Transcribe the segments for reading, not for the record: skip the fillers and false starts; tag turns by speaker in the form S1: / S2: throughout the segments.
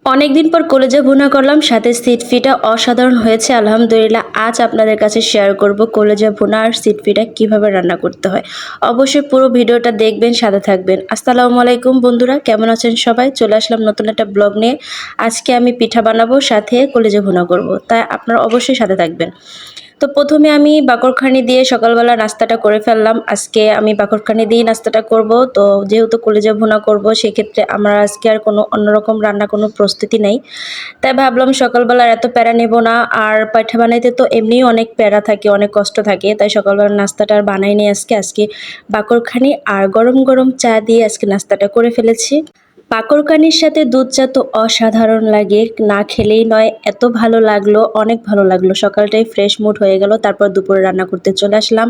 S1: অনেকদিন পর কলেজা ভুনা করলাম, সাথে সিটফিটা অসাধারণ হয়েছে আলহামদুলিল্লাহ। আজ আপনাদের কাছে শেয়ার করব কলেজা ভুনা আর সিটফিটা কিভাবে রান্না করতে হয়। অবশ্যই পুরো ভিডিওটা দেখবেন, সাথে থাকবেন। আসসালামু আলাইকুম বন্ধুরা, কেমন আছেন সবাই? চলে আসলাম নতুন একটা ব্লগ নিয়ে। আজকে আমি পিঠা বানাবো, সাথে কলেজা ভুনা করব, তাই আপনারা অবশ্যই সাথে থাকবেন। তো প্রথমে আমি বাকরখানি দিয়ে সকালবেলা নাস্তাটা করে ফেললাম। আজকে আমি বাকরখানি দিয়েই নাস্তাটা করব। তো যেহেতু কলেজা ভুনা করব, সেক্ষেত্রে আমার আজকে আর কোনো অন্যরকম রান্না কোনো প্রস্তুতি নেই। তাই ভাবলাম সকালবেলা এত প্যারা নেব না। আর পিঠা বানাইতে তো এমনিই অনেক প্যারা থাকে, অনেক কষ্ট থাকে। তাই সকালবেলা নাস্তাটা আর বানাইনি আজকে বাকরখানি আর গরম গরম চা দিয়ে আজকে নাস্তাটা করে ফেলেছি। পাকড়কানির সাথে দুধ চা তো অসাধারণ লাগে, না খেলেই নয়। এত ভালো লাগলো, অনেক ভালো লাগলো। সকালটাই ফ্রেশ মুড হয়ে গেল। তারপর দুপুরে রান্না করতে চলে আসলাম।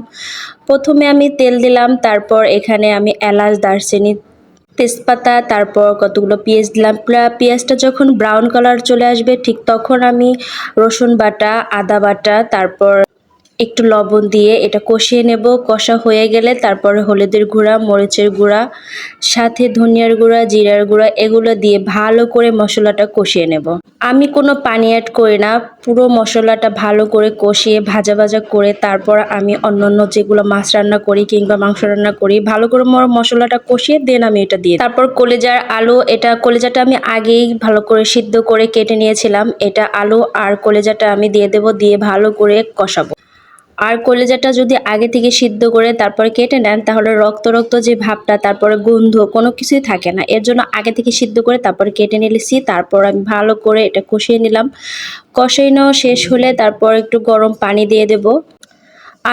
S1: প্রথমে আমি তেল দিলাম, তারপর এখানে আমি এলাচ, দারচিনি, তেজপাতা, তারপর কতগুলো পেঁয়াজ দিলাম। পেঁয়াজটা যখন ব্রাউন কালার চলে আসবে ঠিক তখন আমি রসুন বাটা, আদা বাটা, তারপর একটু লবণ দিয়ে এটা কষিয়ে নেব। কষা হয়ে গেলে তারপরে হলুদের গুঁড়া, মরিচের গুঁড়া, সাথে ধনিয়ার গুঁড়া, জিরার গুঁড়া এগুলো দিয়ে ভালো করে মশলাটা কষিয়ে নেব। আমি কোনো পানি অ্যাড করি না, পুরো মশলাটা ভালো করে কষিয়ে ভাজা ভাজা করে তারপর আমি অন্যান্য যেগুলো মাছ রান্না করি কিংবা মাংস রান্না করি ভালো করে মশলাটা কষিয়ে দেন আমি এটা দিয়ে। তারপর কলিজার আলু, এটা কলিজাটা আমি আগেই ভালো করে সিদ্ধ করে কেটে নিয়েছিলাম। এটা আলু আর কলিজাটা আমি দিয়ে দেব, দিয়ে ভালো করে কষাবো। আর কলেজাটা যদি আগে থেকে সিদ্ধ করে তারপরে কেটে নেন তাহলে রক্ত রক্ত যে ভাবটা, তারপরে গন্ধ কোনো কিছুই থাকে না। এর জন্য আগে থেকে সিদ্ধ করে তারপরে কেটে নিয়েছি। তারপর আমি ভালো করে এটা কষিয়ে নিলাম। কষানো শেষ হলে তারপর একটু গরম পানি দিয়ে দেব।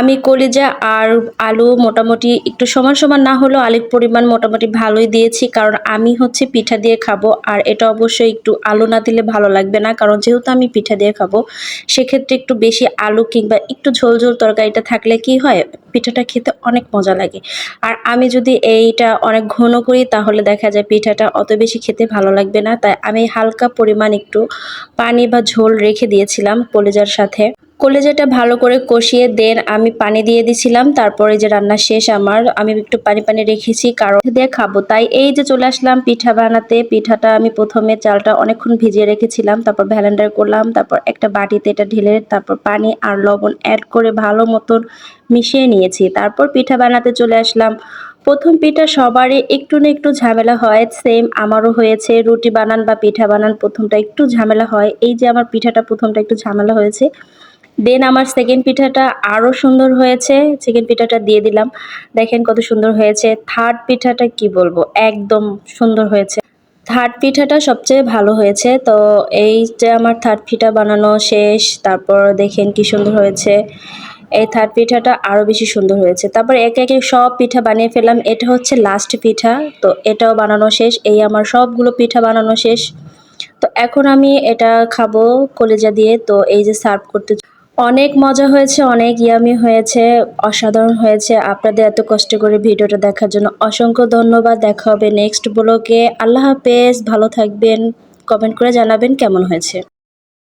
S1: আমি কলিজা আর আলু মোটামুটি একটু সমান সমান না হলেও আলুর পরিমাণ মোটামুটি ভালোই দিয়েছি, কারণ আমি হচ্ছে পিঠা দিয়ে খাবো। আর এটা অবশ্যই একটু আলু না দিলে ভালো লাগবে না, কারণ যেহেতু আমি পিঠা দিয়ে খাবো সেক্ষেত্রে একটু বেশি আলু কিংবা একটু ঝোল ঝোল তরকারিটা থাকলে কি হয়, পিঠাটা খেতে অনেক মজা লাগে। আর আমি যদি এইটা অনেক ঘন করি তাহলে দেখা যায় পিঠাটা অত বেশি খেতে ভালো লাগবে না। তাই আমি হালকা পরিমাণ একটু পানি বা ঝোল রেখে দিয়েছিলাম কলিজার সাথে। কলেজাটা ভালো করে কষিয়ে দেন আমি পানি দিয়ে দিছিলাম। তারপরে যে রান্না শেষ আমার, আমি একটু পানি পানি রেখেছি কারণ দিয়ে খাবো, তাই এই যে চলে আসলাম পিঠা বানাতে। পিঠাটা আমি প্রথমে চালটা অনেকক্ষণ ভিজিয়ে রেখেছিলাম, তারপর ভ্যালেন্ডার করলাম, তারপর একটা বাটিতে এটা ঢেলে তারপর পানি আর লবণ অ্যাড করে ভালো মতন মিশিয়ে নিয়েছি। তারপর পিঠা বানাতে চলে আসলাম। প্রথম পিঠা সবারই একটু না একটু ঝামেলা হয়, সেম আমারও হয়েছে। রুটি বানান বা পিঠা বানান প্রথমটা একটু ঝামেলা হয়। এই যে আমার পিঠাটা প্রথমটা একটু ঝামেলা হয়েছে। দেন আমার সেকেন্ড পিঠাটা আরও সুন্দর হয়েছে। সেকেন্ড পিঠাটা দিয়ে দিলাম, দেখেন কত সুন্দর হয়েছে। থার্ড পিঠাটা কি বলবো, একদম সুন্দর হয়েছে। থার্ড পিঠাটা সবচেয়ে ভালো হয়েছে। তো এই যে আমার থার্ড পিঠা বানানো শেষ, তারপর দেখেন কি সুন্দর হয়েছে। এই থার্ড পিঠাটা আরও বেশি সুন্দর হয়েছে। তারপর একে একে সব পিঠা বানিয়ে ফেললাম। এটা হচ্ছে লাস্ট পিঠা, তো এটাও বানানো শেষ। এই আমার সবগুলো পিঠা বানানো শেষ। তো এখন আমি এটা খাবো কলিজা দিয়ে। তো এই যে সার্ভ করতে অনেক মজা হয়েছে, অনেক ইয়ামি হয়েছে, অসাধারণ হয়েছে। আপনাদের এত কষ্ট করে ভিডিওটা দেখার জন্য অসংখ্য ধন্যবাদ। দেখা হবে নেক্সট ব্লগে। আল্লাহ হাফেজ, ভালো থাকবেন। কমেন্ট করে জানাবেন কেমন হয়েছে।